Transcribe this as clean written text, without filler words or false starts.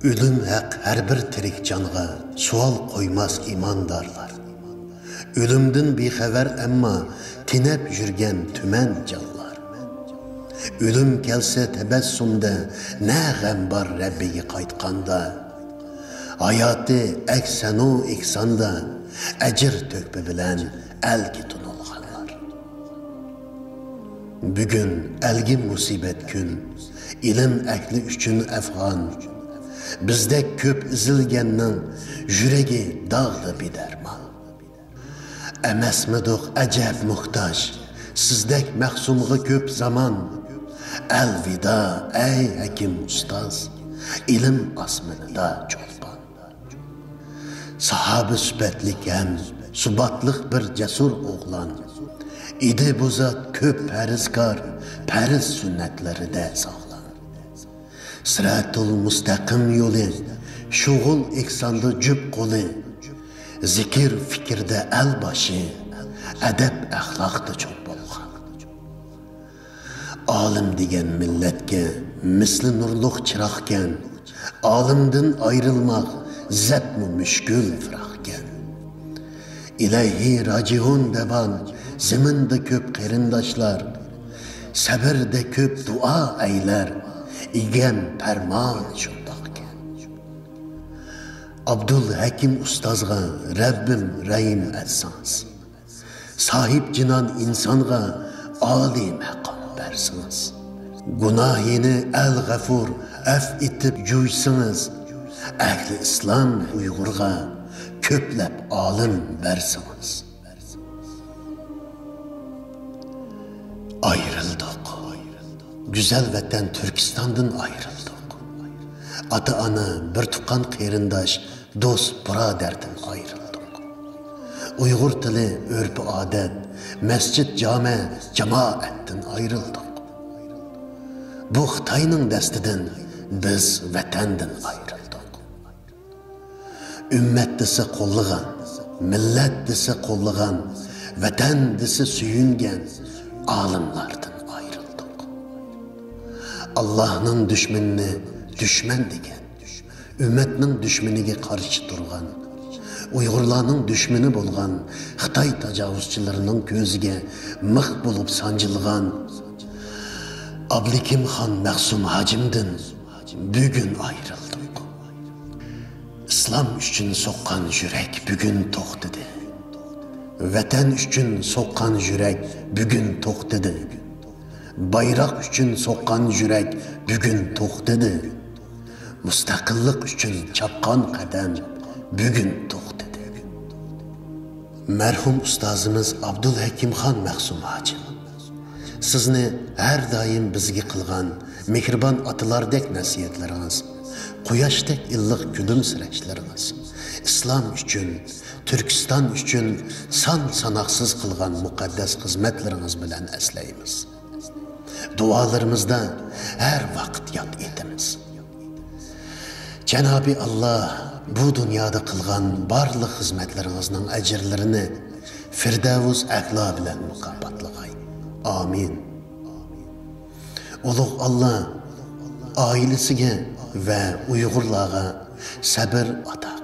Ölüm haq her bir tirik canğa sual koymaz imandarlar. Ölümdün bexabar amma tinab yurgan tuman canlar. Ölüm kelse tebessümde ne gam bar Rabbiga qaytqanda. Hayatı eksanu eksanda ajr tökpü bilan elki tunulganlar. Bugün elgi musibet gün, ilim akli üçün afg'on. Bizdek köp izilgennin yüregi dağlı bir derman. Emesmidik acep muhtaç, sizdek mehsumğu köp zaman. Elvida ey hekim ustaz, ilim asmında çolpan. Sahabe sübetlik hem subatlık bir cesur oğlan. İdi bu zat köp perizkar, periz sünnetleri de sağlam. Sıratul müstakim yolu, şuğul iksandı cüb kolu, zikir fikirde el başı, edep ahlakta çok bolğan. Alim degen milletke misli nurluq çıraqken, alimdin ayrılmaq zepmu müşkül firaqken. İlahi racihun deban, ziminde köp qerindaşlar, sabirde köp dua eyler, İgem perman şundaqken. Abdul Hakim Ustazga Rabbim rahim etsans. Sahip cinan insanga âli maqam bersiniz. Günahini el-gafur af etip juysiniz. Ahli İslam Uygurga köplep alim bersiniz. Ayrıldık. Güzel vatan Türkistan'dan ayrıldık. Ata ana, bir tuqqan qeyrindaş, dost, braderden ayrıldık. Uygur tili, örpü adet, mescid, cami, cemaatten ayrıldık. Bu Xitayning destidan biz vatandan ayrıldık. Ümmet dese qo'llagan, millat dese qo'llagan, vatan dese suyungan alimlardan Allah'ın düşmanını düşman degen, ümmetinin düşmaniga qarshi turgan, Uygurlarning düşmanı bolgan, Xitay tajovuzchilarining ko'ziga mix bo'lib sanjilgan Ablikim Xon Maqsum Hajimdan bugun ayrıldık. İslam üçün soqqan yürek bugun to'xtadi. Vatan üçün soqqan yürek bugun to'xtadi. Bayrak üçün soqqan yürek bugün to'xtadi. Mustaqillik üçün chapqan qadam bugün to'xtadi. Merhum ustozimiz Abdul Hakimxon Maqsum Hajim, sizni her daim bizga qilgan mehribon otalardek nasihatlaringiz, quyoshdak illiq gülümsirashlariniz, islom üçün, Türkistan üçün son sanoqsiz qilgan muqaddas xizmatlaringiz bilan eslaymiz. Dualarımızda her vakit yad etimiz. Cenab-ı Allah bu dünyada kılgan barlıq hizmetlerinizin ecirlerini Firdevs a'la bilan mukofotlagay. Amin. Uluq Allah ailesiga ve Uygurlarga sabır ata.